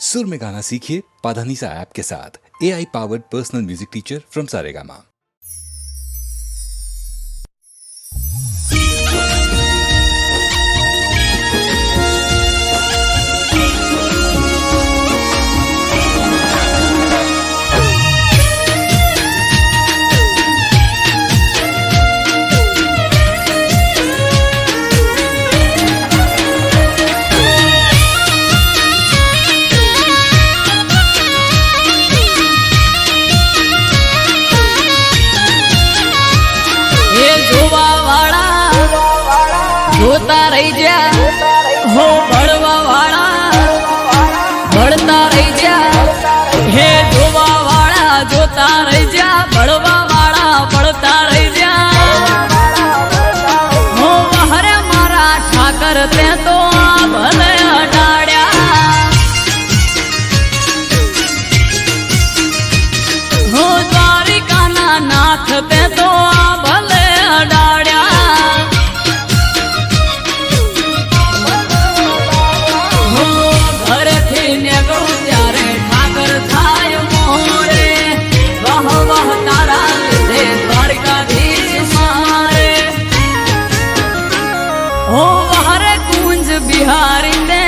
सुर में गाना सीखिए पाधानीसा ऐप के साथ। AI powered personal music teacher from Saregama. जोता रही जा हो बड़वा वाला बढ़ता रही जा हे जोवा वाला जोता रही जा बड़वा वाला बढ़ता रही जा हो हरे मारा ठाकर ते तो भले अडाड्या हो द्वारिका ना नाथ ते तो भले अडाड्या बिहारी ने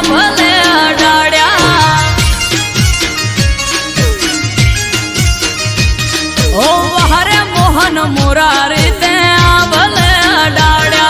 भले अडाड्या ओ हरे मोहन मुरारी ते भले अडाड्या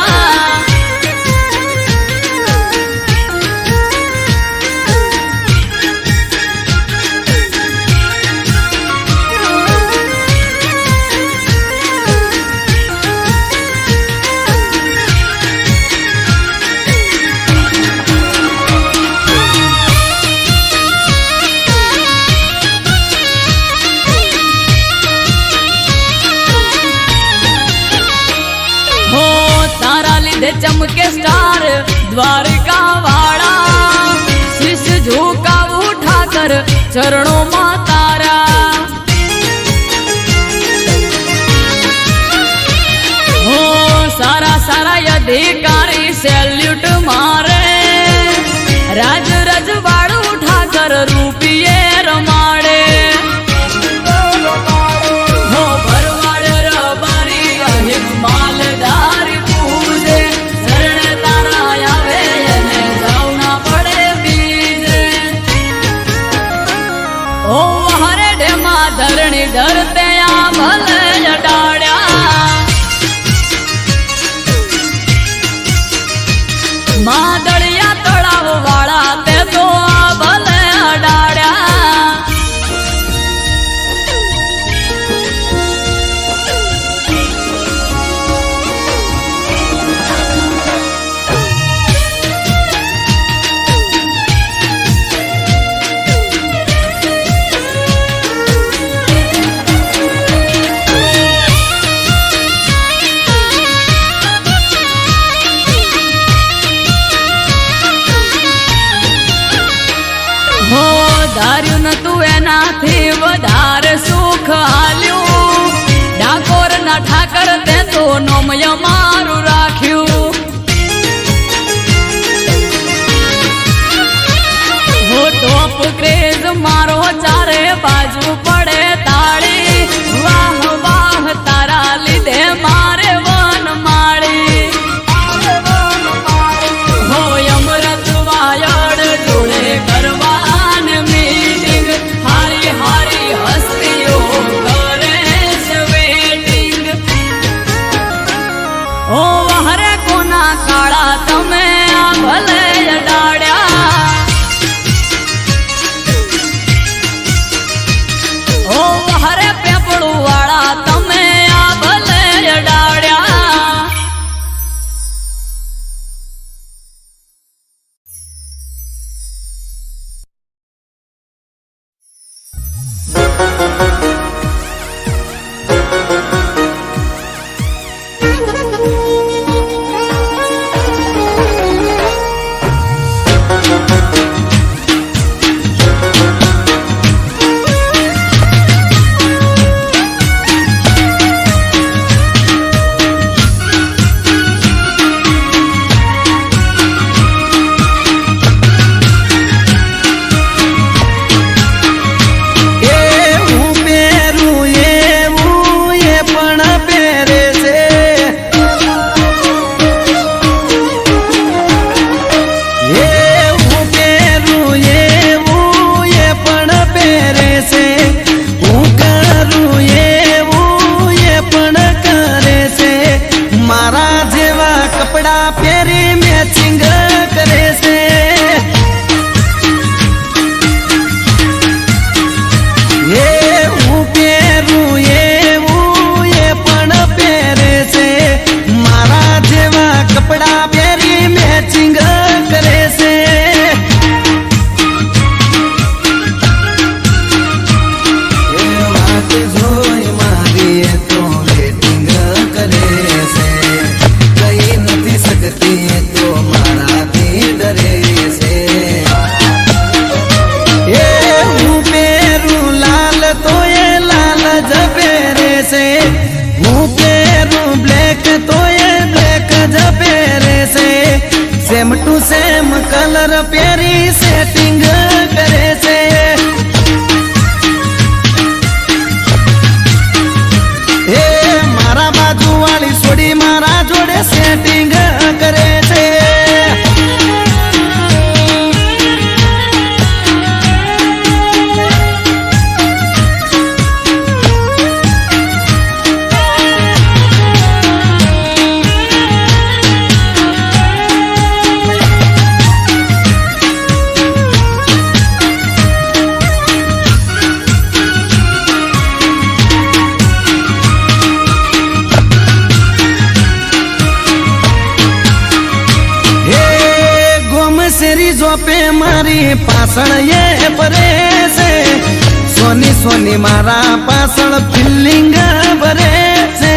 चमके स्टार द्वारिका वाला शीश झुका उठाकर चरणों में तारा हो सारा सारा अधिकारी सैल्यूट मारे राज रजवाड़ उठाकर रूपिये रमाड़े हो भरवाड़ रबारी अहिक मालदार धरणी डरते भले अडाड्या मादड़िया तड़ाव वाला ते तो भले अडाड्या धार्यु न तू एनाथी वधारे सुख हाल्यू डाकोर ना ठाकर ते तो नोमय मारू राख्यू हो टॉप क्रेज मारो चारे बाजू पड़े ताड़ी वाह वाह तारा लिधे मारे वन माड़ी हो अमृत वायड़ जोड़े करवा काड़ा तमे भले अडाड्या ટુ સેમ કલર પહેરી સેટિંગ કરે છે. હે મારા બાજુ વાળી છોડી મારા જોડે સેટિંગ કરે છે. શેરી જોપે મારી પાછળ એ ભરે છે. સોની સોની મારા પાછળ ફિલિંગ ભરે છે.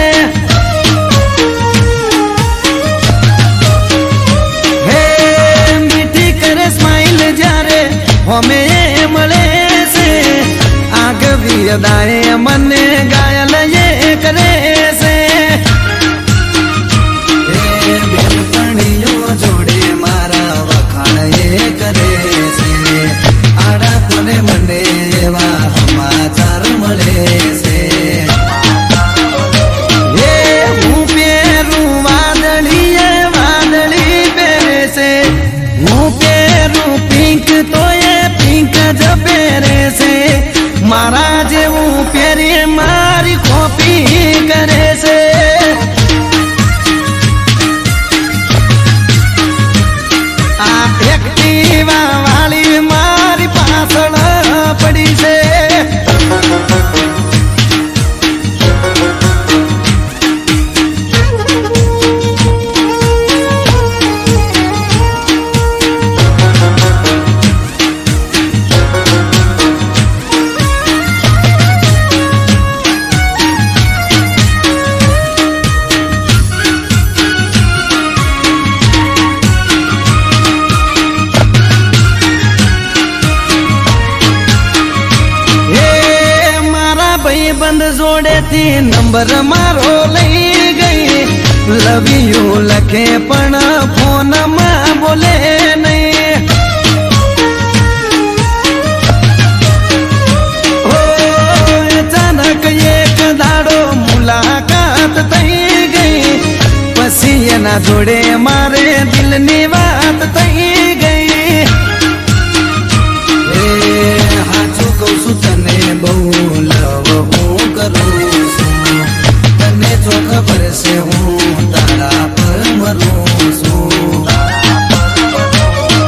હે મીઠી કરે સ્માઈલ જ્યારે હોમે એ મળે છે. આગવી અદાએ મને ગાયલ એ કરે છે. જોડે મારા વખાણ કરે છે. આડા કોને મને એવા સમાચાર મળે છે. હું પહેરું વાદળી વાદળી પહેરે છે. હું પહેરું પિંક તો એ પિંક જ પહેરે છે. મારા જેવું પહેરી મારી કોપી કરે છે. એક્ટિવા વાળી મારી પાછળ પડી છે. બંધ જોડેથી નંબર મારો લઈ ગઈ. લવ યુ લખે પણ ફોનમાં બોલે નહીં. અચાનક એક દાડો મુલાકાત થઈ ગઈ. પછી એના જોડે મારે દિલની વાત થઈ ગઈ. હાચું કહું છું તને બહુ લવ હું કરું છું. તને જો ખબર છે હું તારા પર મરું છું.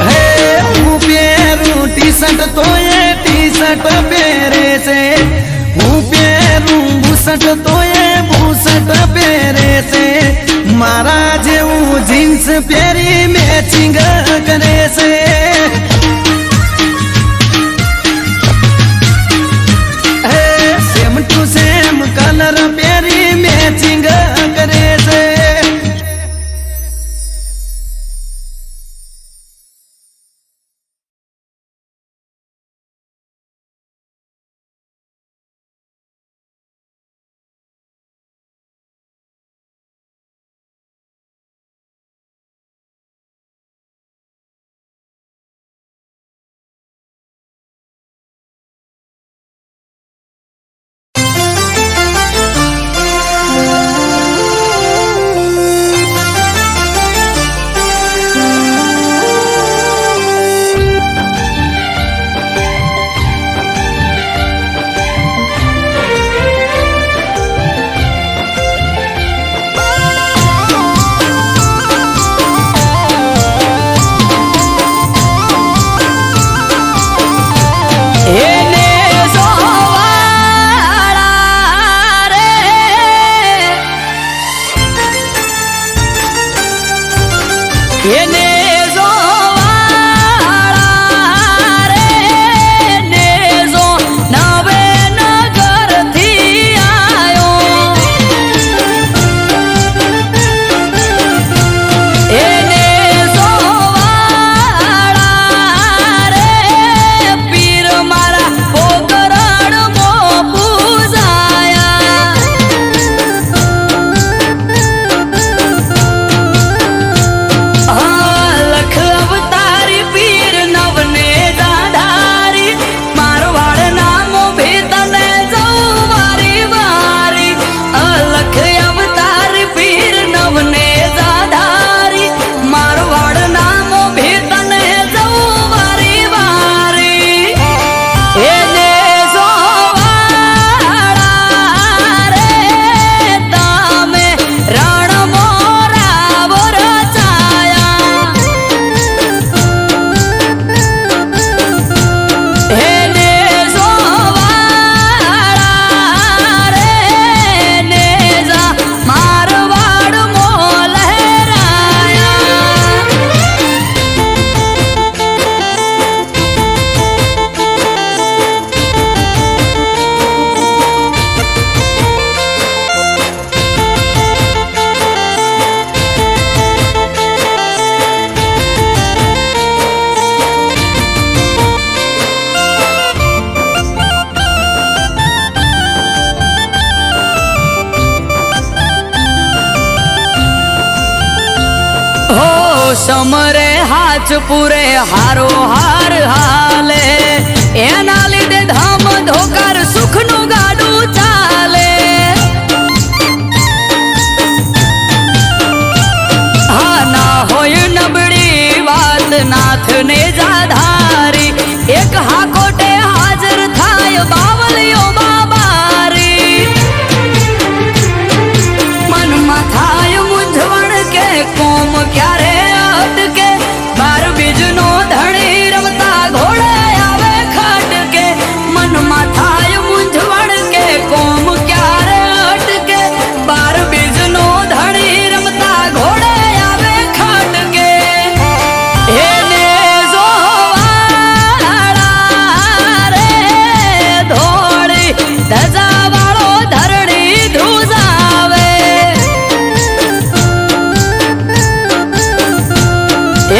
હે હું પહેરું ટી શર્ટ તો એ ટી શર્ટ પહેરે છે. હું પહેરું બુશર્ટ તો એ બુશર્ટ પહેરે છે. મારા જેવું જીન્સ પહેરી મેચિંગ કરે છે. સમરે હાથ પૂરે હારો હાર હાલે એના લીધે ધામ ધોકાર સુખનું ગાડું ચાલે હા ના હોય નબળી વાત નાથને જાધારી એક હાકોટે હાજર થાય બાવલીઓ બાબારી મનમાં થાય મૂંઝવણ કે કોમ ક્યારે અટકે બાર બીજનો ધણી રમતા ઘોડે આવે ખટકે મનમાં થાય મૂંઝવણ કે કોમ ક્યારે અટકે બાર બીજનો ધણી રમતા ઘોડે આવે ખટકે એને જોવાળા રે ધોળી ધજાવાળો ધરણી ધ્રુજાવે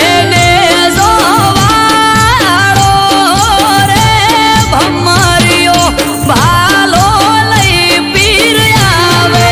એને જોવાળો રે ભમરિયો ભાલો લઈ પીર આવે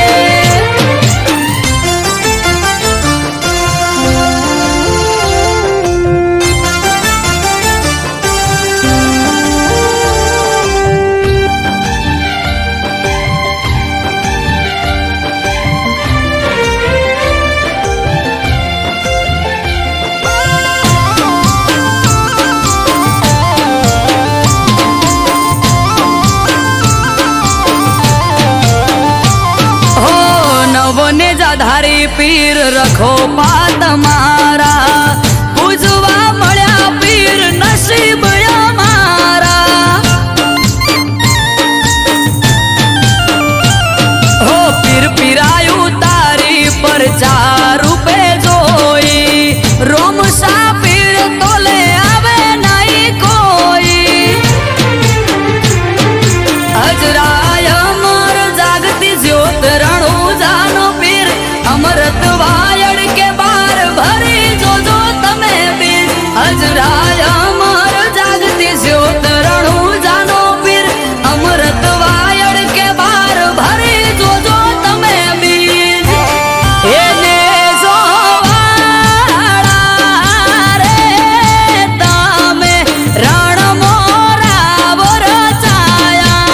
હો નવને જાધારી પીર રખો પાત મારા પૂજવા મળ્યા પીર નસીબ અમારા હો પીર પીરાયું તારી પર ચાર રૂપે જોઈ રોમ સા પીર તોલે આવે નહીં કોઈ અજરાય અમર જાગતી જ્યોત રણુજાનો પીર અમરત વાયડ કે બાર ભરી જોજો તમે પીર અજરાય અમર જાગતી જ્યોત રણુજાનો પીર અમરત વાયડ કે બાર ભરી જોજો તમે પીર એને જોવાળા રે તમે રણ મોરા વરસાયા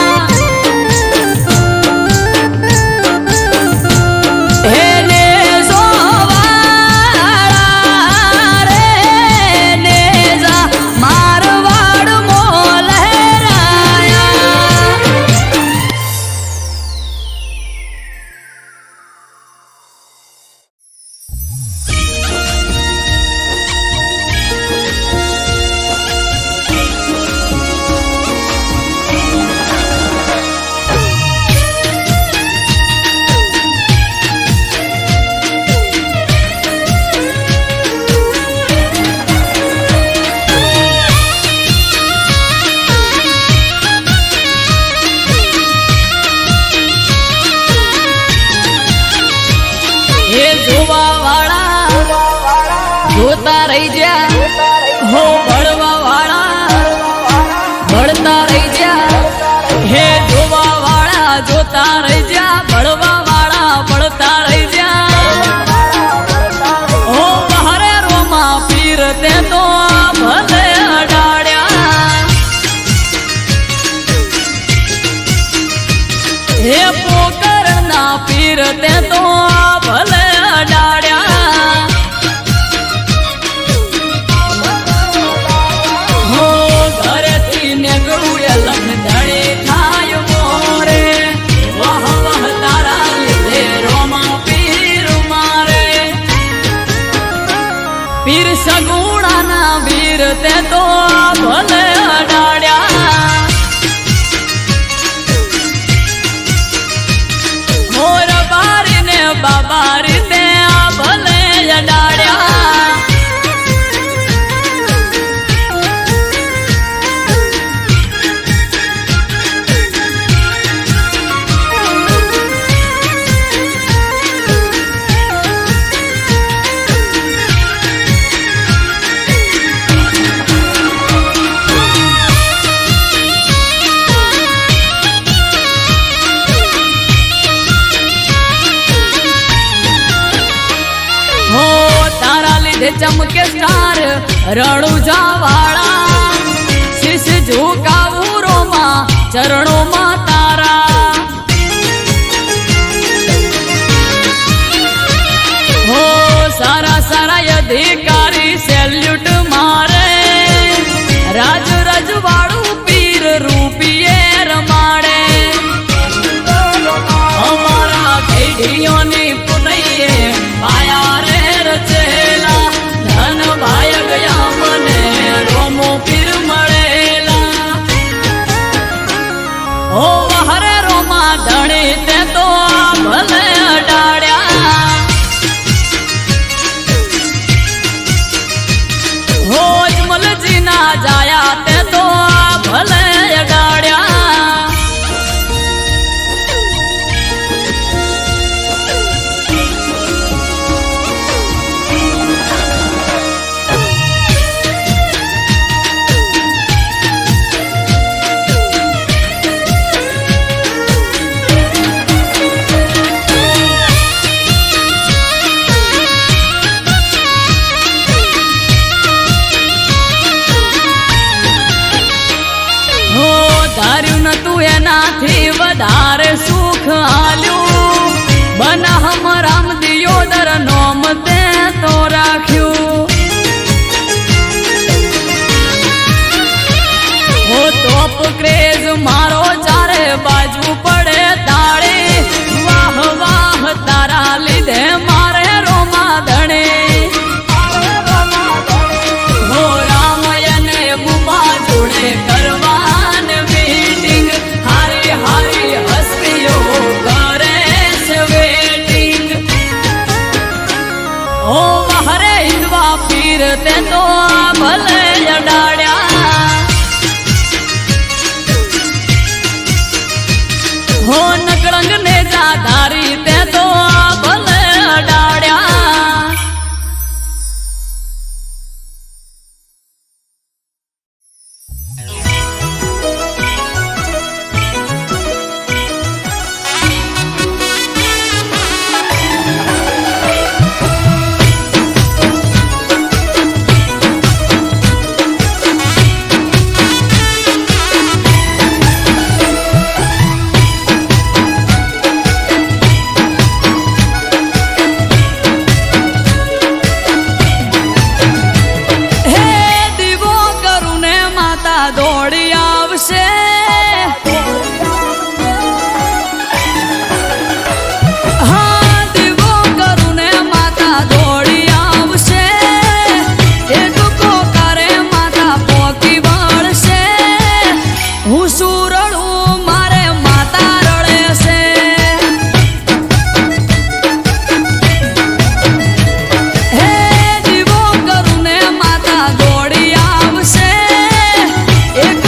એને જોવાળા રે નેજા મારવાડ મો લહેરાયા એ જોવાવાળા જોતા રહી જા હો ભળવાવાળા ભળતા રહી જા હે જોવાવાળા જોતા રહી જા ભળવાવાળા ભળતા રહી જા હો બહારે રોમા પીર તે તો ભલે અડાડ્યા હે પોકર ના પીર તે તો ભલે અડાડ્યા ચમકે સ્ટાર રણુજા વાળા શીશ ઝુકાવું રોમાં ચરણોમાં તારા હો સારા સારા અધિકારી સેલ્યુટ મારે રાજ રજવાડું પીર રૂપિયે રમાડે અમારા પેઢીઓની પુનૈયે માયા રે રચેલા ધન ભાય ગયા મને રોમો પીર મળેલા ઓ હરે રોમા ધણી તે તો ભલે અડાડ્યા હોજ મલજી ના જાયા તે તો ભલે અડાડ્યા ધાર્યું નતું એનાથી વધારે સુખ આલ્યું બનાહમ રામ દિયોદર નોમ તે તો રાખ્યું હો તોપ ક્રેઝ મારો ચારે બાજુ પડે તાળે વાહ વાહ તારા લીધે મારે રોમા ધણે હો રામયને બુમા જોડે કરવા તે તો ભલે અડાડ્યા હો નકળંગ ને જાધારી તે તો ભલે અડાડ્યા દોડી આવશે હા દીવો કરું ને માતા દોડી આવશે એક પોકારે માતા પોકી વળશે હું સુરડું મારે માતા રડે છે હે દીવો કરું ને માતા દોડી આવશે એક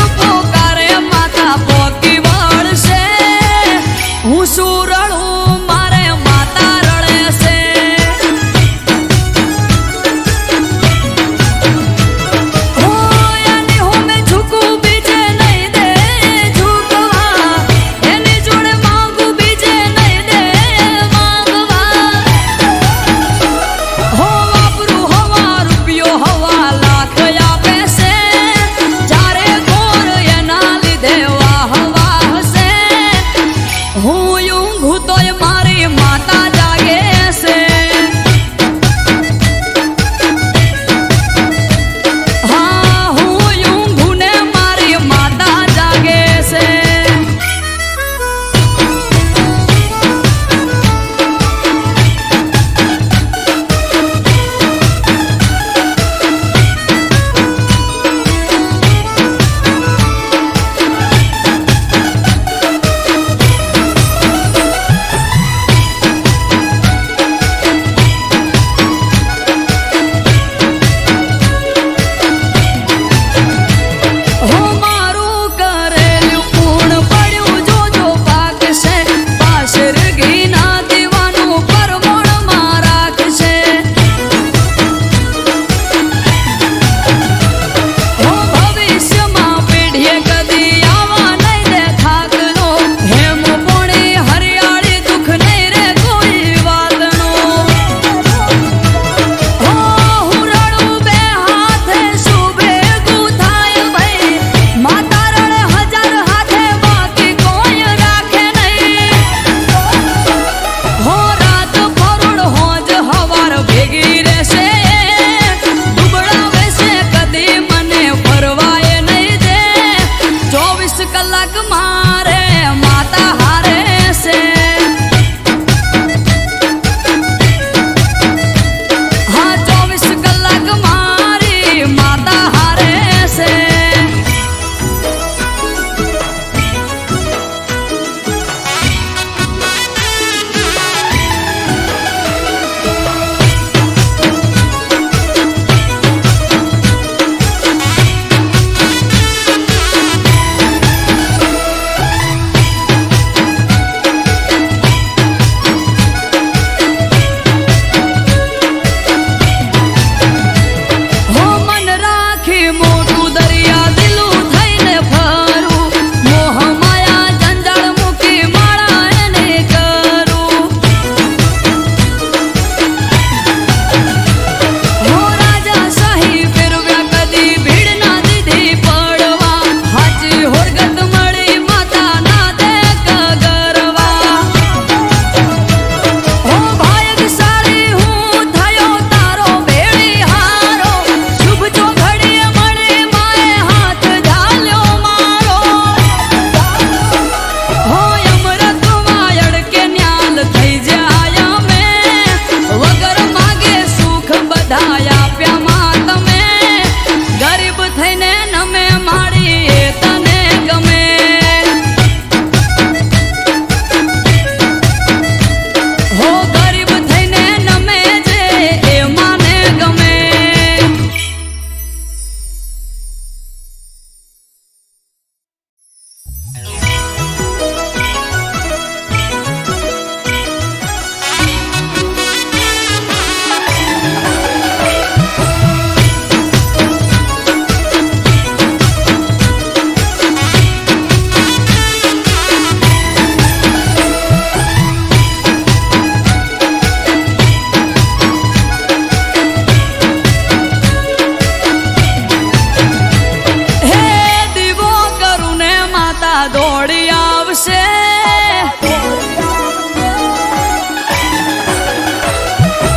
માતા દોડી આવશે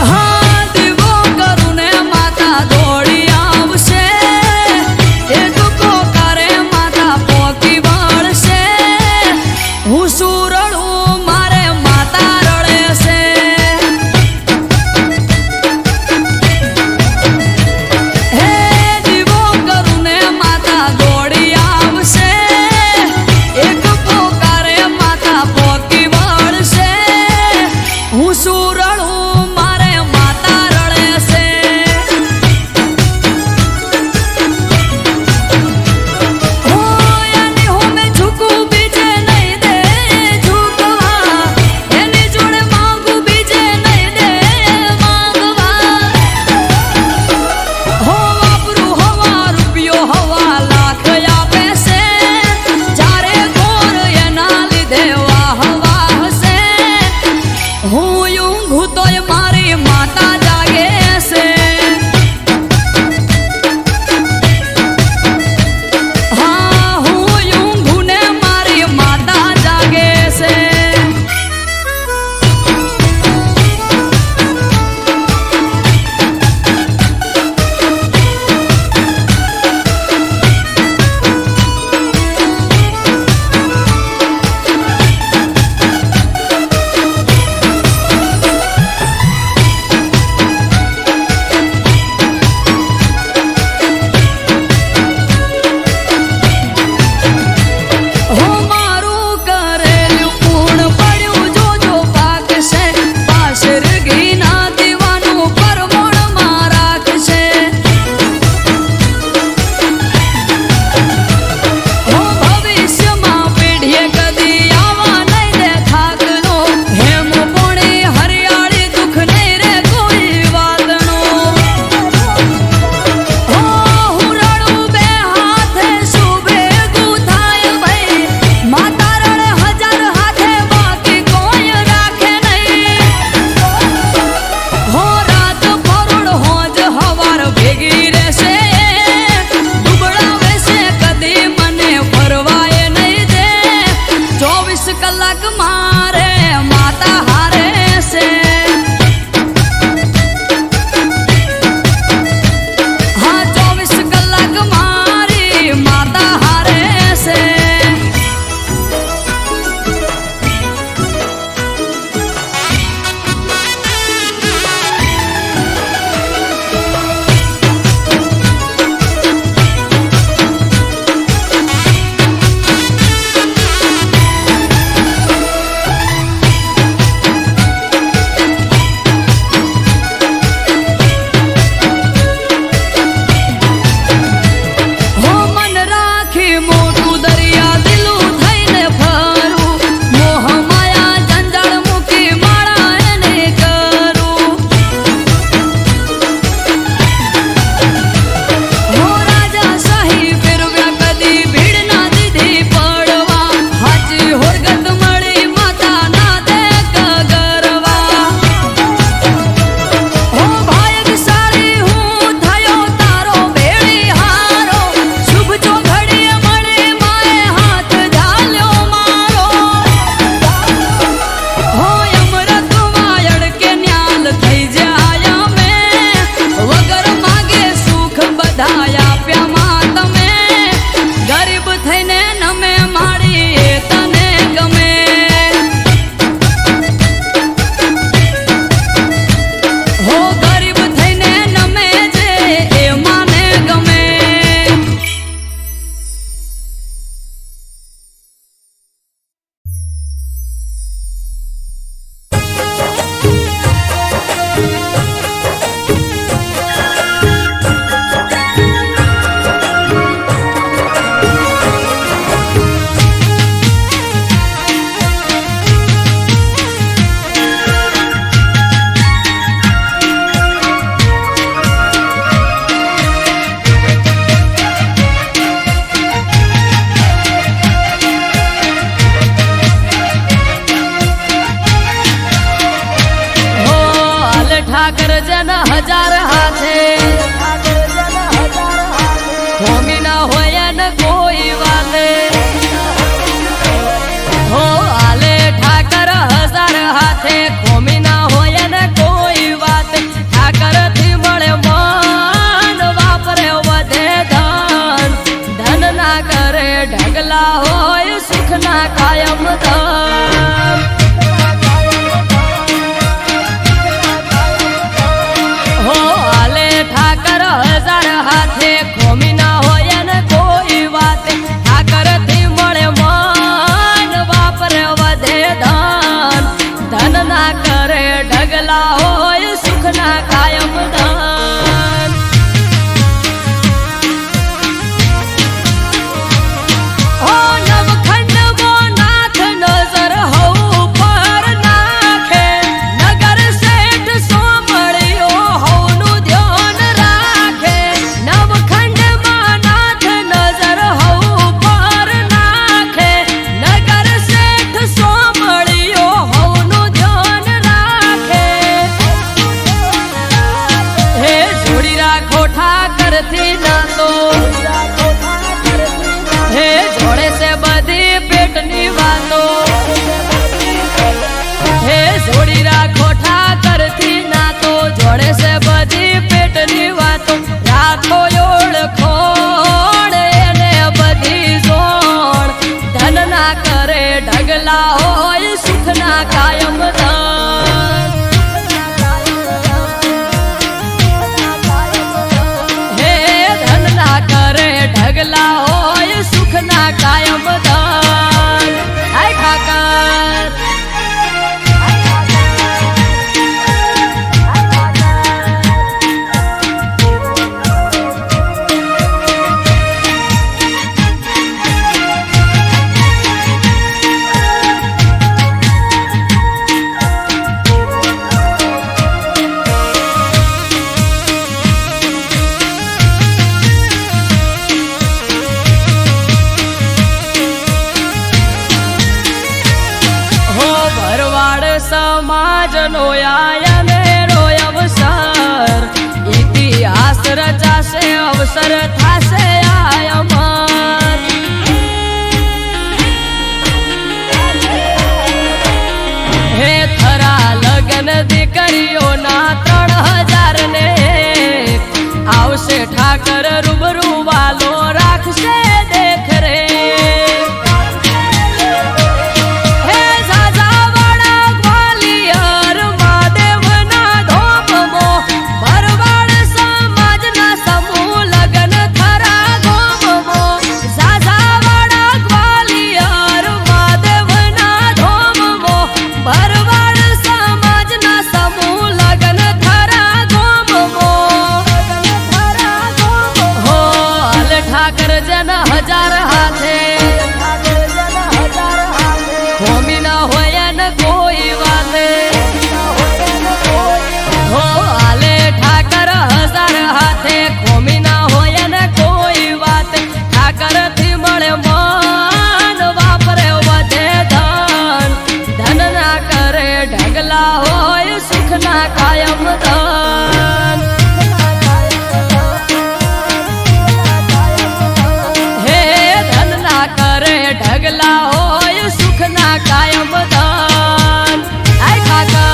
હા દીવો કરું ને માતા દોડી આવશે એક પોકારે માતા પોકી વળશે હું સુરડું મારે માતા રડે છે હે દીવો કરું ને માતા દોડી આવશે એક પોકારે માતા પોકી વળશે હું સુરડું મારે માતા રડે છે એની હોમે ઝૂકું બીજે નહીં દે ઝૂકવા એની જોડે માંગું બીજે નહીં દે માંગવા હો વાપરું હવા રૂપિયો હવા લાખ આપે છે ચારે ગોર એના લીધે વાહ વાહ છે હું ઊંઘું તોય મારી માતા જાગે છે હા હું ઊંઘું ને મારી માતા જાગે છે હો મારું કરેલું પૂર્ણ પડ્યું જોજો પાકશે પાશર ઘીના દીવાનું પરમોણમાં રાખશે હો ભવિષ્યમાં પેઢીએ કદી આવા નહીં દે થાકનો હેમ પોણી હરિયાળી દુઃખ નહીં રે કોઈ વાતનો હો હું રડું બે હાથે શું ભેગું થાય ભાઈ માતા રડે હજાર હાથે બાકી કોઈ રાખે નહીં હો રાત પરોડ હોજ હવાર ભેગી રહેશે દુબળાવે છે કદી મને ફરવાય નહીં દે 24 કલાક મારે માતા હારે છે હા 24 કલાક મારી માતા હારે છે હો મન રાખી મોટું દરિયા દિલું થઈને ફરું મોહ માયા જંજાળ મૂકી માળા એને કરું હો રાજા શાહી ફેરવ્યા કદી ભીડ ના દીધી પડવા હાચી હોરગત મળી માતા ના દે કગરવા હો ભાગ્યશાળી હું થયો તારો ભેળી હારો શુભ જો ઘડીએ મળી માએ હાથ ઝાલ્યો મારો હો અમૃતમાં અડકે ન્યાલ થઈ જાય અમે વગર માગે સુખ બધા આપ્યા માં તમે ગરીબ થઈને નમે માડી એ તને ગમે હો ગરીબ થઈને નમે જે એ માને ગમે ઠાકર જન હજાર હાથે હોમી ના હોય ને કોઈ વાતે ઢગલા હોય સુખના કાયમ ધન હો હાલે ઠાકર હજાર હાથે ખોમી ના હોય ને કોઈ વાતે ઠાકર થી મળે મન વાપરે વધે ધન ધન ના કરે ઢગલા હોય સુખના કાયમ ધન હો નવખંડમાં નાથ નજર હઉ પર નાખે નગર શેઠ સોમળિયો હઉનું ધ્યાન રાખે નવખંડમાં નાથ નજર હઉ પર નાખે નગર શેઠ સોમળિયો હઉનું ધ્યાન રાખે હે જોડી રાખો ઠાકરથી ના તો હે જોડે છે બધી પેટની વાતો હે જોડી રાખો ઠાકરથી ના તો જોડે છે બધી પેટની વાતો રાખો ઓળખોણ એને બધી જોણ ધન ના કરે ઢગલા હોય સુખના કાયમ ધન હે ધન ના કરે ઢગલા હોય સુખના કાયમ ધન હાય ઠાકર હો ભરવાડ સમાજનો આયને રોય અવસર ઇતિહાસ રચાશે અવસર થાશે આયમર હે થરા લગન દીકરીઓના 3000 ને આવશે ઠાકર રૂબરૂ વાલો રાખશે દેખ રે હે ઝાઝાવાડા ગ્વાલિયર મહાદેવના ધોમમો ભરવાડ સમાજના સમૂહ લગન થરા ગોમમો ઝાઝાવાડા ગ્વાલિયર મહાદેવના ધોમમો ભરવાડ સમાજના સમૂહ લગન થરા ગોમમો હો હાલ ઠાકર જન હજાર હાથે ખોમી ના હોય ને કોઈ વાતે હો હાલે ઠાકર હજાર હાથે ખોમી ના હોય ને કોઈ વાતે ઠાકર થી મળે મન વાપરે વધે ધન ધન ના કરે ઢગલા હોય સુખના કાયમ ધન હે ધન ના કરે ઢગલા હોય સુખના કાયમ ધન હાય ઠાકર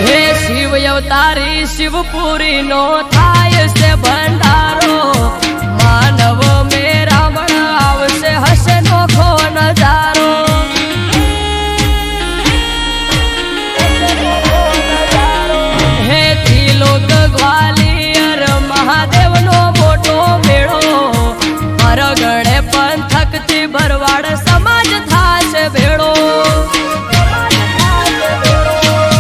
હે શિવ અવતારી શિવપુરી નો થાય છે ભંડારો માનવ મેરામણ આવશે હશે નોખો નજારો હે ત્રિલોક ગ્વાલિયર મહાદેવનો મોટો મેળો પરગણે પંથકથી ભરવાડ સમાજ થાશે ભેળો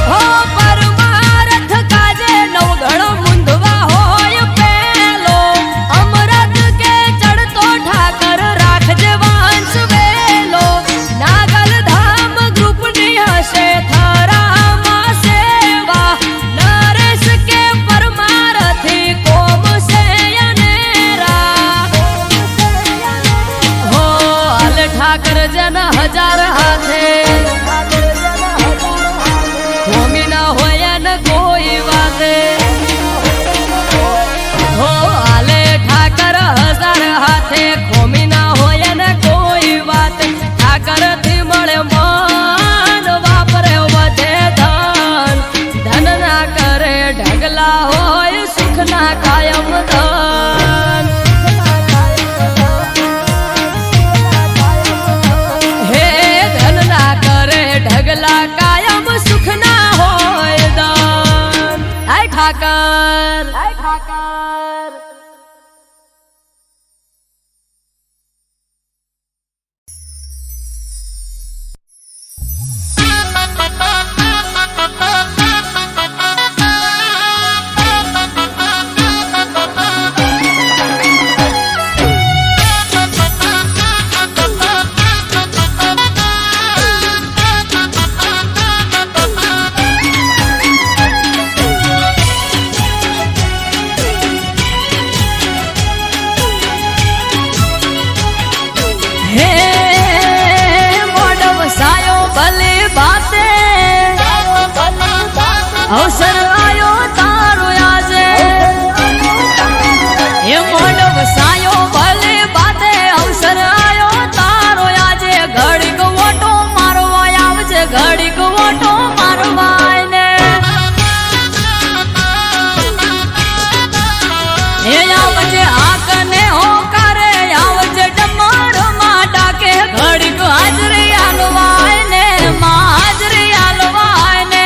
હો પરમારથ કાજે નવગણ મુંદવા હોય પેર ઠાકર જન હજાર હાથે હોમી ન હોય ને કોઈ વાતે હો આલે ઠાકર હજાર હાથે હોમી ન હોય ને કોઈ વાત ઠાકર થી મળે મન વાપરે વધે ધન ધન ના કરે ઢગલા હોય સુખ ના કાયમ ધન હે ધન ના કરે ઢગલા કાયમ સુખ ના હોય ધન આય ઠાકર અવસર આયો તારો આજે એ મોઢ વસાયો ભલે બાતે અવસર આયો તારો આજે ઘડીક ઓટો મારવા આવજે ઘડીક ઓટો મારવા ને એ આવજે આકને હો કરે આવજે ડમર માં ડાકે ઘડીક હાજરી આલવાય ને માં હાજરી આલવાય ને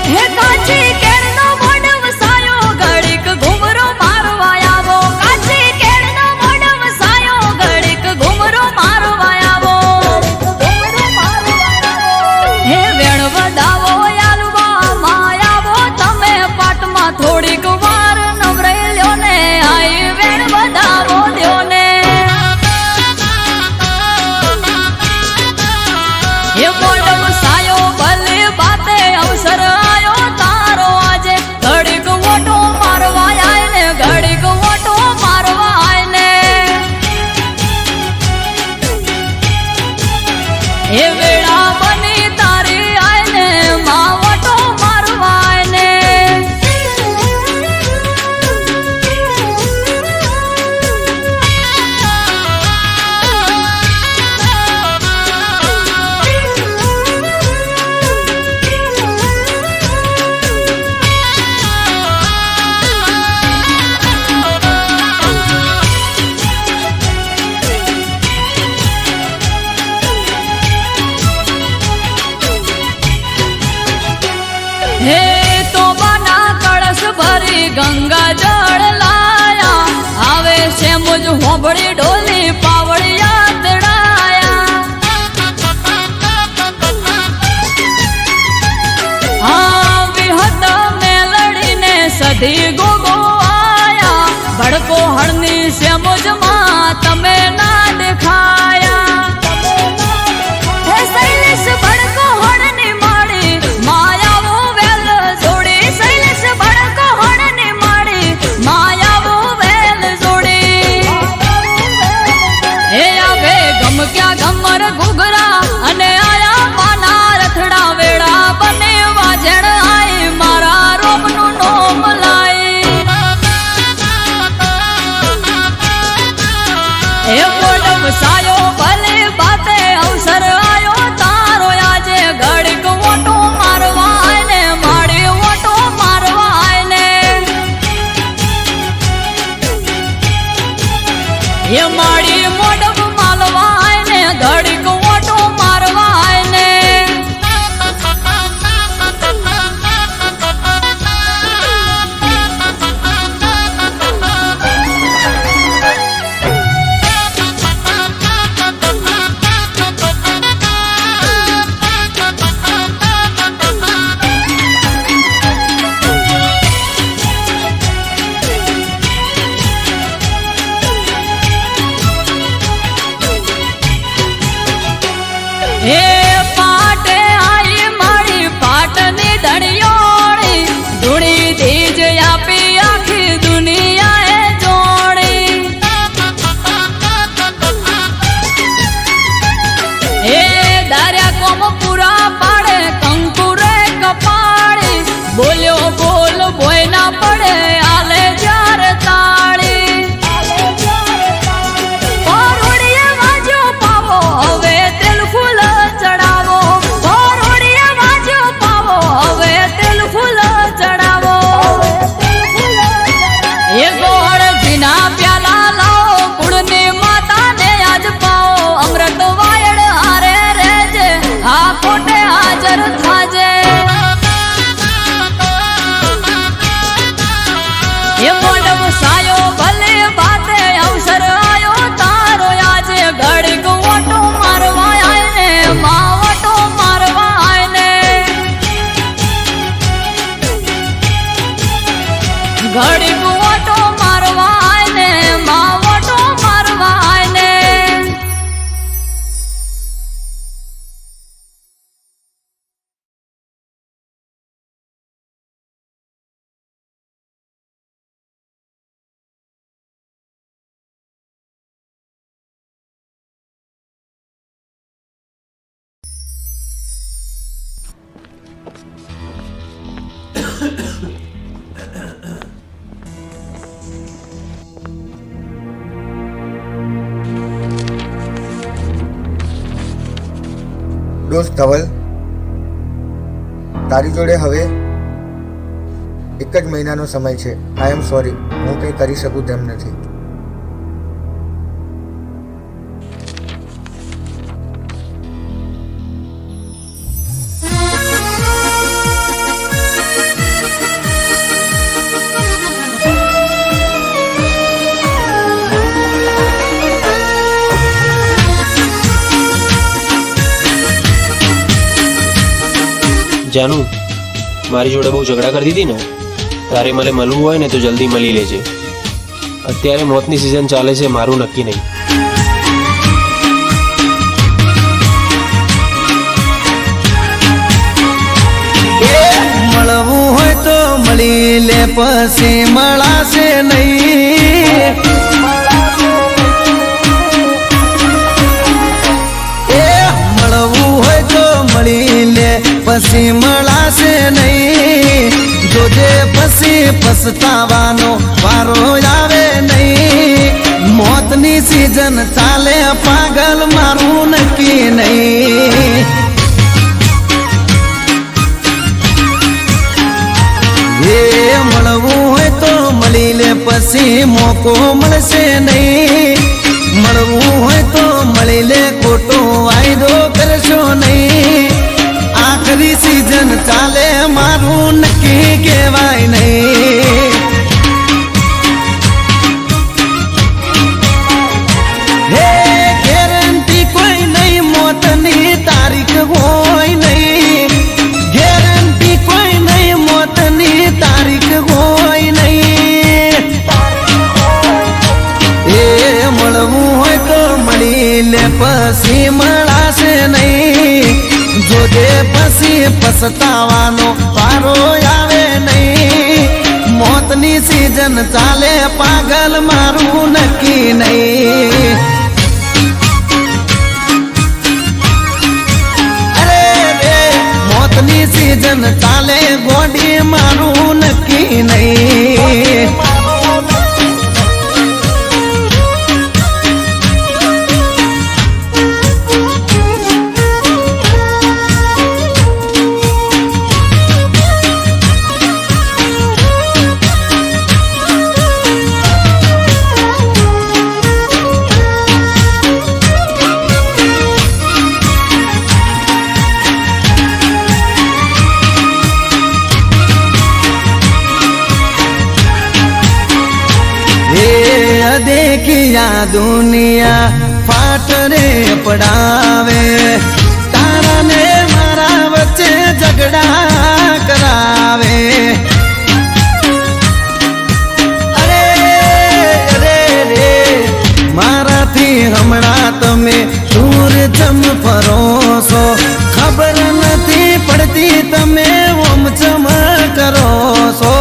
હે કાચી કેળનો મોઢ વસાયો ઘડીક ઘુમરો મારવા આવો કાચી કેળનો મોઢ વસાયો ઘડીક ઘુમરો મારવા આવો હે વેણ વધાવો આલવા માં આવો તમે પાટમાં થોડીક વાર નવરાઈ લ્યો ને આઈ વેણ વધાવો દ્યો ને હે મોઢ વસાયો ભલે બાતે અવસર આયો તારો આજે ઘડીક ઓટો મારવા આય ને ઘડીક ઓટો મારવા આય ને એ વેળા બની તારી આય ને માં ઓટો મારવા આય ને હે તો બના કળશ ભરી ગંગા જળ લાયા આવે છે મુજ હોબળી ઢોલી પાવડી યાદડાયા હા વિહત મેલડીને સધી ગોગો આયા ભડકો હળની છે મુજમાં તમે ના દેખાયા હે શૈલેષ ભડકો હળની માડી માયાવો વેલ જોડી શૈલેષ ભડકો હળની માડી માયાવો વેલ જોડી હે આવે ગમ ક્યાં ગમર ઘુઘરા અને આયા માના રથડા વેળા બને વાજણ આઈ મારા રોમનું નોમ લાઈ હે મોઢ વસાયો ભલે બાતે અવસર આયો તારો આજે ઘડીક ઓટો મારવા આય ને માડી ઓટો મારવા આય ને હે માડી મોઢ માલવા આય ને ઘડીક ઓટો મારવા આય ને હે પાટે આઈ મારી પાટની ધણિયોળી ધૂણી ધીજ આપી આખી દુનિયાએ જોડી દોસ્ત ધવલ, તારી જોડે હવે એક જ મહિનાનો સમય છે. આઈ એમ સોરી, હું કંઈ કરી શકું તેમ નથી. જાનુ, મારી જોડે બહુ ઝઘડા કરતી હતી ને, તારે મને મળવું હોય ને તો જલ્દી મળી લેજે. અત્યારે મોતની સિઝન ચાલે છે, મારું નક્કી નહીં. મળવું હોય તો મળી લે, પછી મળાશે નહીં. મળવું હોય તો મળી લે, પછી મળાશે નહીં. જોજે પછી પછતાવાનો વારો આવે નહીં. મોતની સિઝન ચાલે, પાગલ મારું નક્કી નહીં. મળવું હોય તો મળી લે, પછી મોકો મળશે નહીં. મળવું હોય તો મળી લે, ખોટો વાયદો કરશો નહીં. આખરી સિઝન ચાલે, મારું નક્કી કહેવાય નહીં. હે ગેરંટી કોઈ નહીં, મોતની તારીખ હોય નહીં. ગેરંટી કોઈ નહીં, મોતની તારીખ હોય નહીં. એ મળવું હોય તો મળી લે, પછી મળાશે નહીં. જોજે પછી પછતાવાનો વારો આવે નહીં. મોતની સિઝન ચાલે, પાગલ મારું નક્કી નહીં. અરે રે મોતની સિઝન ચાલે, ગોડી મારું નક્કી નહીં. देखिया दुनिया फाट रे पड़ावे, तारा ने मारा बच्चे झगड़ा करावे. अरे अरे रे मारा थी हमणा तमे दूर जम फरो सो. खबर नहीं पड़ती तमे ओम चम करो सो.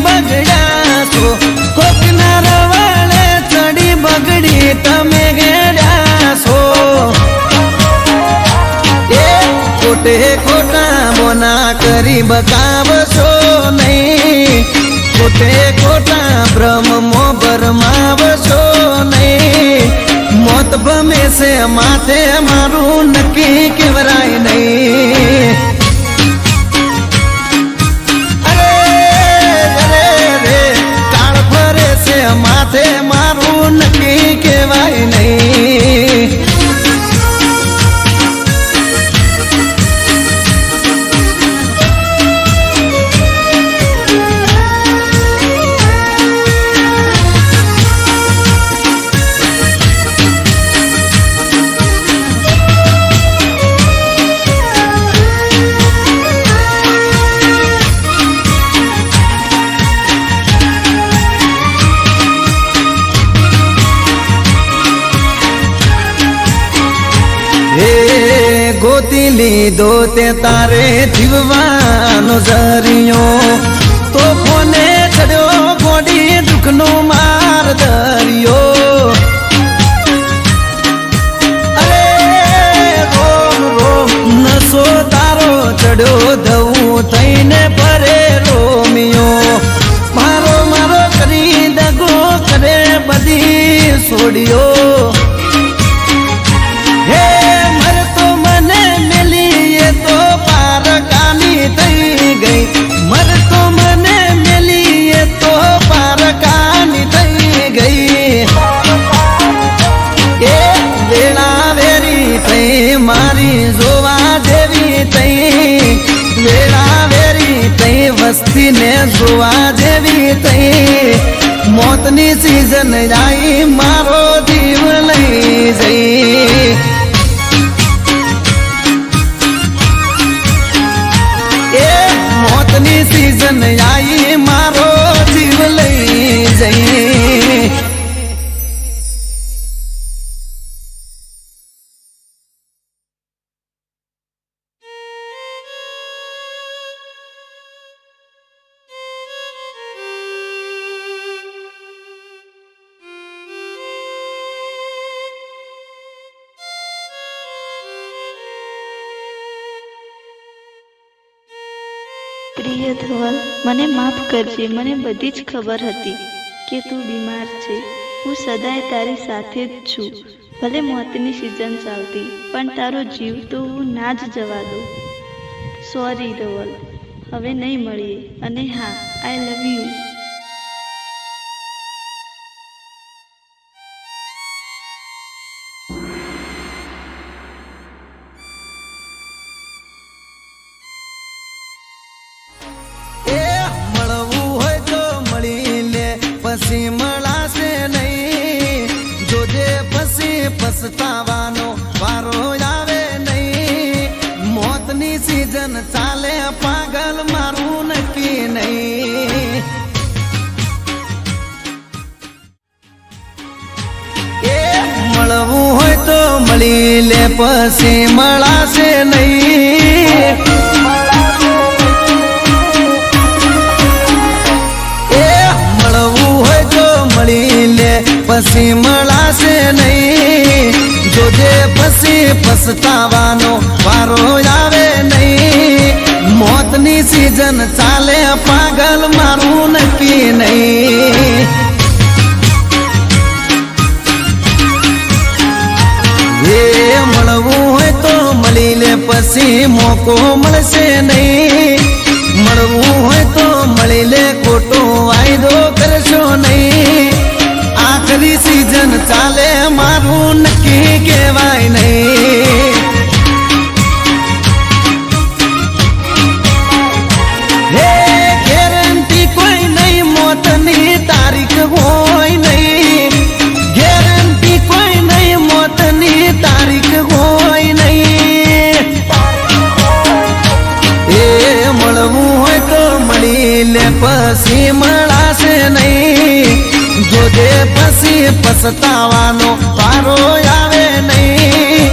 બગડ્યા છો કોકના રવાળે ચડી, બગડી તમે ગેડ્યા છો. એ ખોટે ખોટા બોના કરી બતાવશો નહીં. ખોટે ખોટા બ્રહ્મો ભરમાવશો નહીં. મોત ભમે છે માથે, મારું નક્કી કેવરાય નહીં. માથે મારું નક્કી કહેવાય નહીં. ગોતી લીધો તે તારે જીવવાનો જરિયો, તો કોને ચડ્યો ગોડી દુઃખનો માર દરિયો. અરે સોડિયો મારો મારો કરી દગો કરે બધી સોડિયો હે મર તો મને મેલી એ તો પારકાની થઈ ગઈ મર તો મને મેલી એ તો પારકાની થઈ ગઈ એ વેળા વેરી થઈ મારી જોવા જેવી થઈ વેળા વેરી થઈ વસ્તીને જોવા જેવી થઈ મોતની સીઝન આવી મારો જીવ લઈ જઈ એ મોતની સીઝન આવી મારો જીવ લઈ જઈ પ્રિય ધવલ, મને માફ કરજે. મને બધી જ ખબર હતી કે તું બીમાર છે. હું સદાય તારી સાથે જ છું. ભલે મોતની સિઝન ચાલતી, પણ તારો જીવ તો હું ના જ જવા દઉં. સોરી ધવલ, હવે નહીં મળીએ. અને હા, આઈ લવ યુ. પછી મળાશે નહીં જોજે પછી પછતાવાનો વારો આવે નહીં મોતની સીઝન ચાલે પાગલ મારું નક્કી નહીં એ મળવું હોય તો મળી લે પછી મળાશે નહીં પછી મળાશે નહીં જોજે પછી પછતાવાનો વારો આવે નહીં મોતની સીઝન ચાલે પાગલ મારું નક્કી નહીં એ મળવું હોય તો મળી લે પછી મોકો મળશે નહીં મળવું હોય તો મળી લે ખોટો વાયદો કરશો નહીં આખરી સીઝન ચાલે મારું નક્કી કહેવાય નહીં હે ગેરંટી કોઈ નહીં મોતની તારીખ હોય નહીં ગેરંટી કોઈ નહીં મોતની તારીખ હોય નહીં એ મળવું હોય તો મળી લે પછી મળાશે નહીં જોજે પછી પછતાવાનો વારો આવે નહીં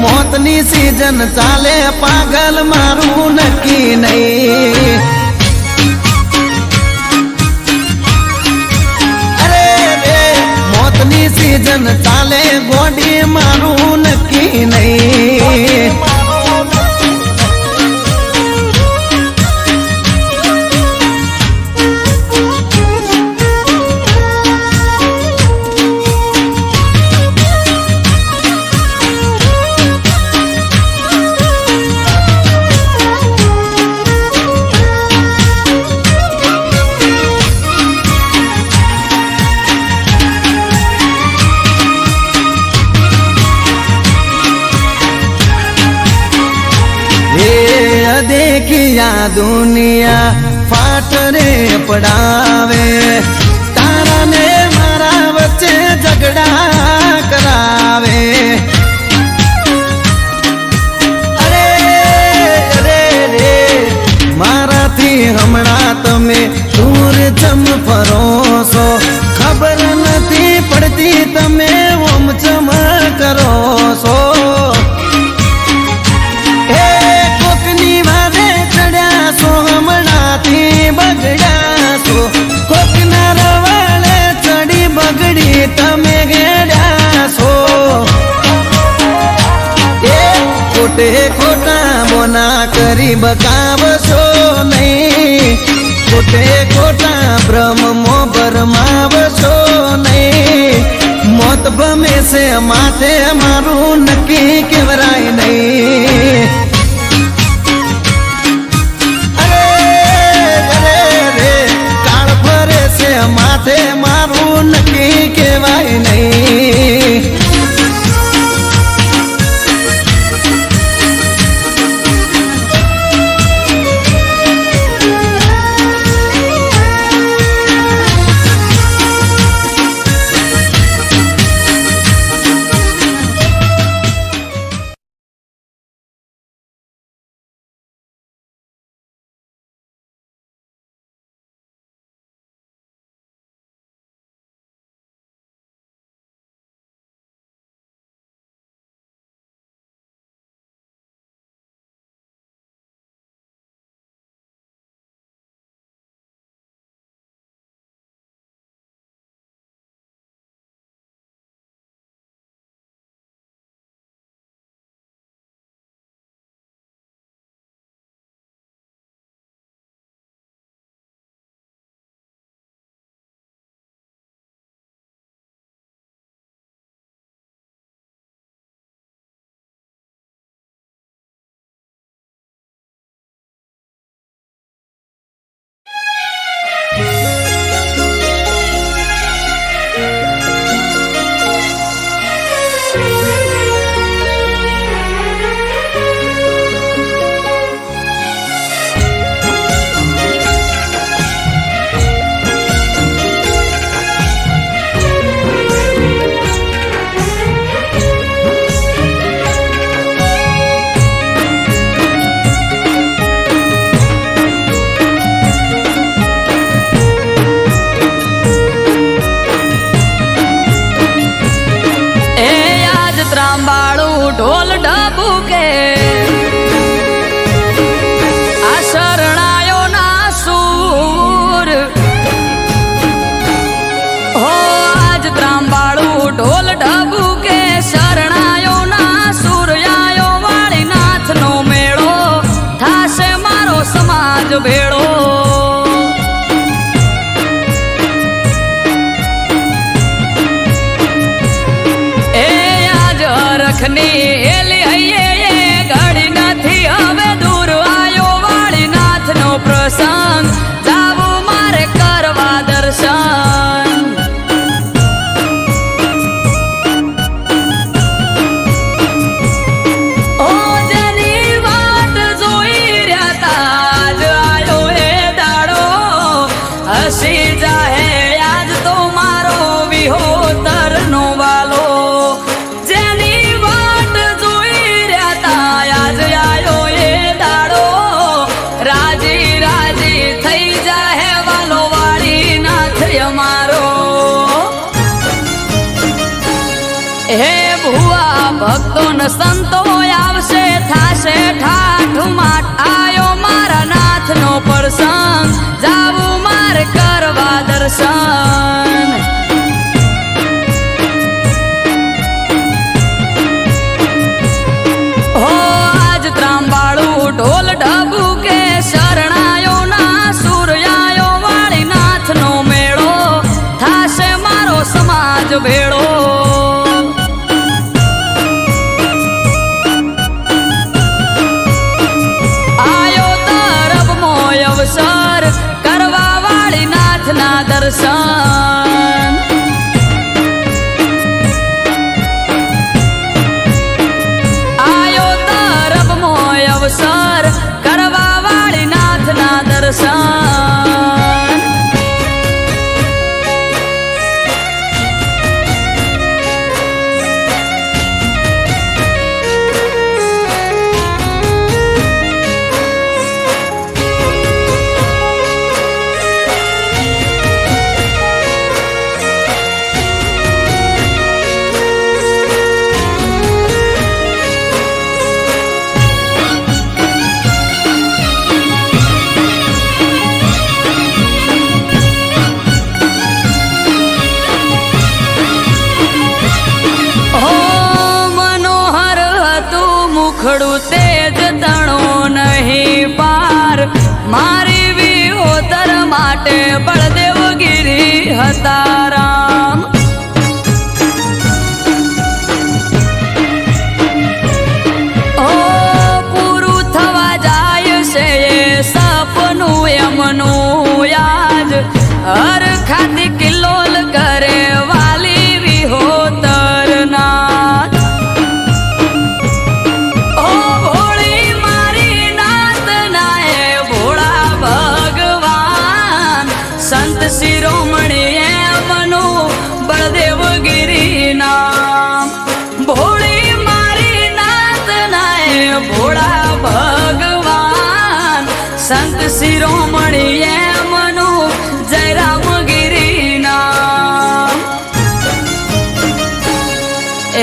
મોતની સીઝન ચાલે પાગલ મારું નક્કી નહીં અરે રે મોતની સીઝન ચાલે ગોડી મારું નક્કી નહીં देखिया दुनिया फाट रे पड़ावे तारा ने मारा बच्चे झगड़ा करावे अरे अरे रे मारा थी हमणा तमे दूर चम फरो सो खबर नहीं पड़ती तमे ओम चम करो सो તમે ગેડા છો એ ખોટે ખોટા બોના કરી બકાવશો નહીં ખોટે ખોટા ભ્રમમો ભરમાવશો નહીં. મોત ભમે છે માથે મારું નક્કી કેવરાય નહીં. અરે રે કાળ ફરે છે માથે મારું નક્કી કેવાય નહીં. ઢોલ ડબુકે આ શરણાયો ના સૂર હો આજ ત્રાંબાળું ઢોલ ડબુકે શરણાયો ના સૂર આયો વાળી નાથ નો મેળો થાશે મારો સમાજ ભેળો. એલી હૈયે ઘડી નથી હવે દૂર આયો વાળી નાથ નો પ્રસંગ જાવું મારે કરવા દર્શન. ઓ જેની વાટ જોઈ રહ્યા તા જ આયો એ દાડો હસી જાહે આજ તો મારો વિહોતર નો વાલો. હે ભુવા ભક્તો ને સંતો આવશે થાશે ઠાઠ માઠ આયો મારા નાથ નો પ્રસંગ જાવું મારે કરવા દર્શન. હો આજ ત્રાંબાળું ઢોલ ડબુકે શરણાયો ના સૂર આયો વાળી નાથ નો મેળો થાશે મારો સમાજ ભેળો. અવસર કરવા વાળી નાથ ના દર્શન. આયો તરફ મોય અવસર કરવા વાળી નાથ ના દર્શન. માટે બળદેવગીરી હતા રામ. ઓ પૂરું થવા જાય છે એ સપનું એમનું યાદ હર ખાતી કિલ્લોલ કરે વાલી વિહોતરના. ઓ ભોળી મારી નાત નાએ ભોળા ભગવાન સંત શિરોમણી એમનું બળદેવગીરી નામ. ભોળી મારી નાત નાએ ભોળા ભગવાન સંત શિરોમણી એમનું જયરામગીરી નામ.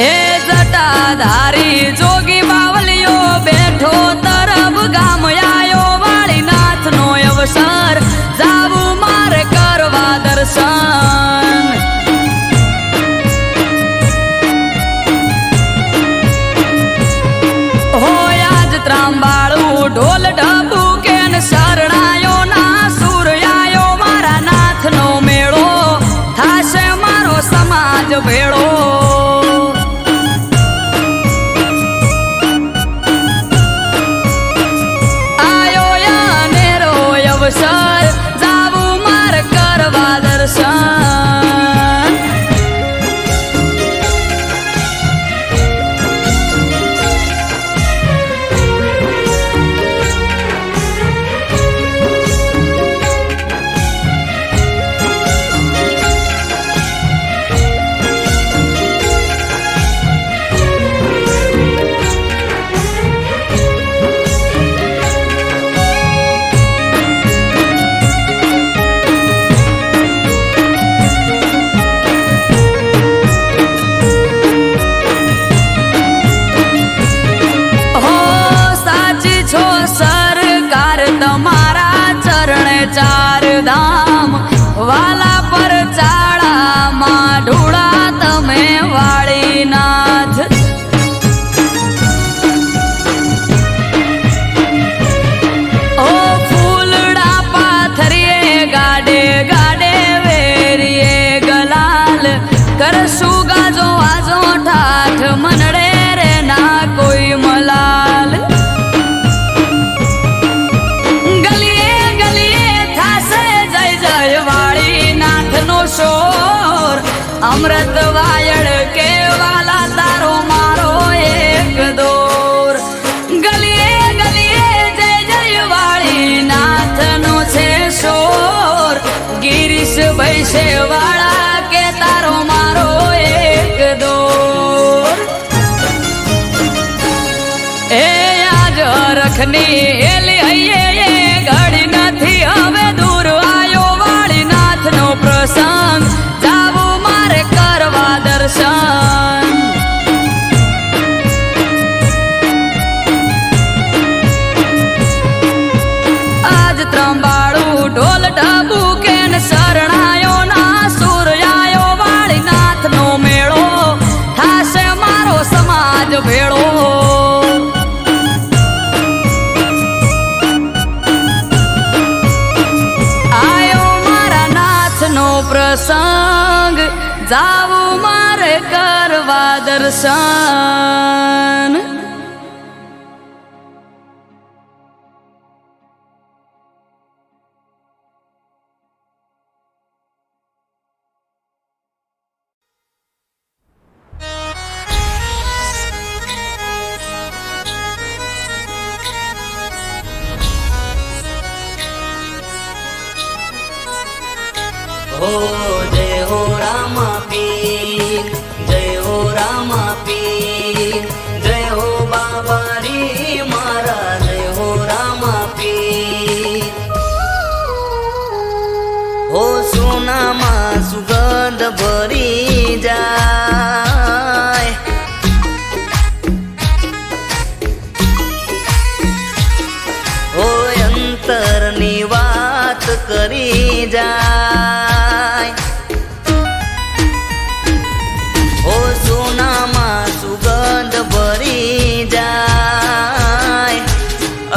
એ જટાધારી જોગી બાવલિયો બેઠો તરફ ગામ આયો વાળીનાથનો અવસર જાવું મારે કરવા દર્શન. હોયા જ ત્રાંબાળું ઢોલ ઢબુ કેન શરણાયો ના સુર આયો મારા નાથનો મેળો થાશે મારો સમાજ ભેળો. આયો યાનેરો અવસર જાવું મારે કરવા દર્શન. હો સાચી છો સરકાર તમારા ચરણે ચાર ધામ વાલા પર ચાળામાં ઢોળા તમે વાળીનાથ. ઓ ફૂલડા પાથરીએ ગાડે ગાડે વેરીએ ગલાલ કરશું ગાજો આજો ઠાઠ મનડે રે ના કોઈ મલાલ. ગલીએ ગલીએ થાશે જય જય વાળીનાથનો શોર અમૃત વાયડ કેવાલા તારો મારો એક દોર. ગલીએ ગલીએ જય જય વાળીનાથનો છે શોર ગિરીશ ભૈસે વાળા કે તારો મારો એક દોર. એ આજ રખની એલી હૈયે એ ઘડી નથી હવે દૂર આયો વાળીનાથનો પ્રસંગ જાવું મારે કરવા દર્શન. આજ ત્રંબાળું ઢોલ ઢબુ કેન શરણાયો ના સુર આયો વાળીનાથનો મેળો થાશે મારો સમાજ ભેળો. આયો મારા નાથનો પ્રસંગ જાવું મારે કરવા દર્શન. हो जय हो रामा पीर, जय हो रामा पीर, जय हो बाबा रे मारा, जय हो रामा पीर. हो सोनामा सुगंध भरी जाय, हो अंतરની વાત કરી જાય, हो સોનામાં સુગંધ ભરી જાય,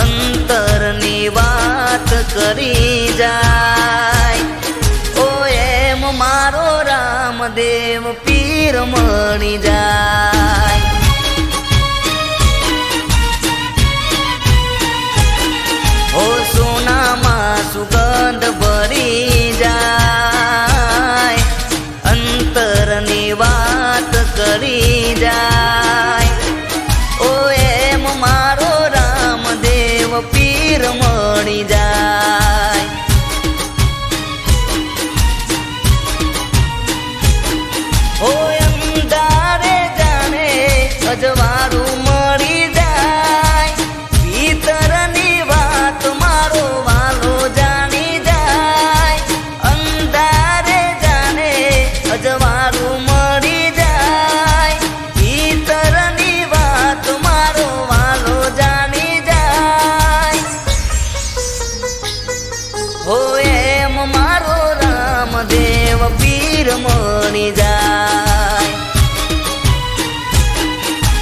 અંતરની વાત કરી જાય. રામદેવ પીર મળી જાય. ઓ સોનામાં સુગંધ ભરી જાય, અંતરની વાત કરી જાય. ઓ એમ મારો રામદેવ પીર મળી જાય. ઓ અંધારે જાણે અજવાળું મળી જાય, ભીતરની વાત મારો વાલો જાણી જાય. અંધારે જાણે અજવાળું મળી જાય, ભીતરની વાત મારો વાલો જાણી જાય. હો એમ મારો રામદેવ પીર મળી જાય.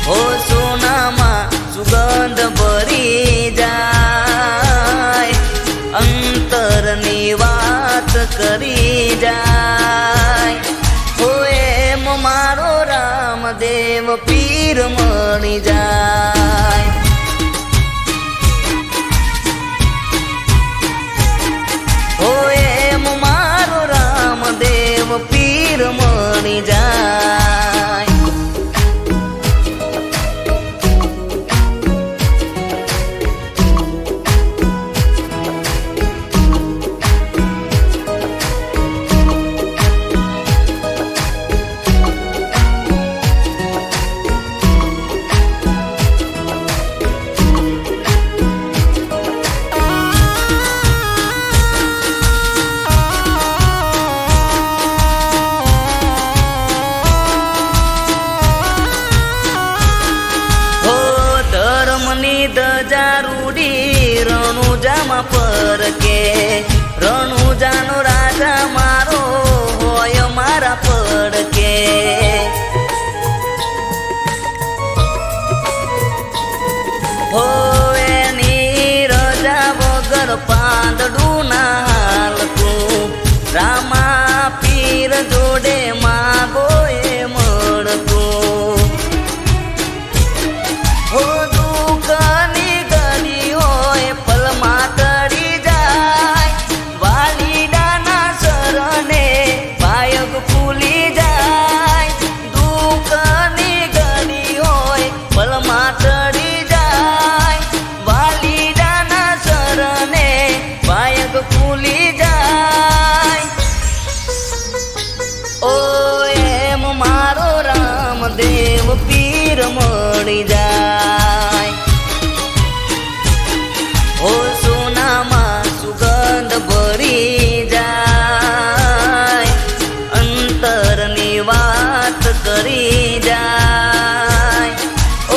હો સોનામાં સુગંધ ભરી જાય, અંતરની વાત કરી જાય. હો એમ મારો રામદેવ પીર મળી જાય. ઓ એમ મારો રામદેવ પીર મળી જાય. હો ધર્મની ધજા રૂડી રણુજામાં પરકે, રણુજાનો રાજા મારો હોય મારા પડકે. હો એની રજા વગર પાંદડું ના હાલતું, રામા પીર જોડે માગો એ મળતું. હો દુઃખની ઘડી હોય પલમાં ટળી જાય, વાલીડાના શરણે પાયગ ફૂલી જાય. દુઃખની ઘડી હોય પલમાં ટળી જાય, વાલીડાના શરણે પાયગ ફૂલી જાય. ઓ એમ મારો રામદેવ પીર મળી જાય. ઓ સોનામાં સુગંધ ભરી જાય, અંતરની વાત કરી જાય.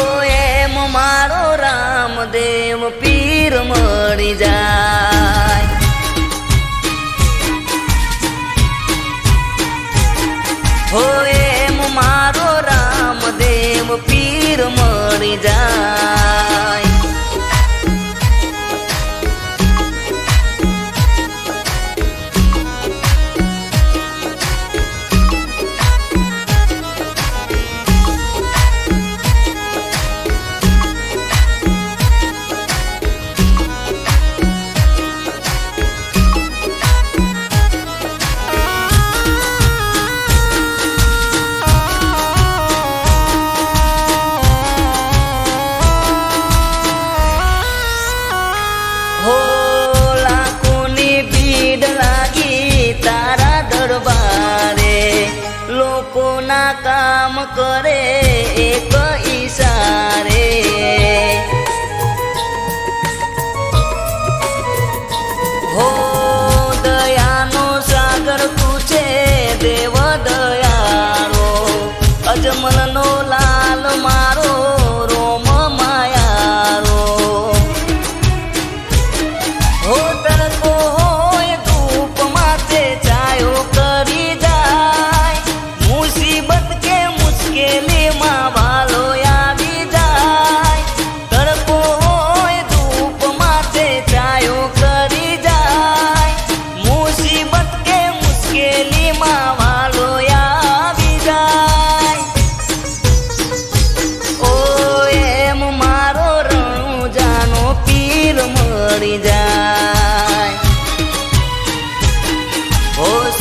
ઓ એમ મારો રામદેવ પીર મળી જાય. હો એમ મારો રામદેવ પીર મળી જાય. હો લાખોની ભીડ લાગી તારા દરબારે, લોકોના કામ કરે એક ઈશારે. હો દયાનો સાગર તું છે દેવ દયાળો, અજમલનો લાલ મારો રોમ માયારો. હો તડકો હોય ધૂપ માથે છાયો કરી જાય, મુસીબત કે મુશ્કેલી હો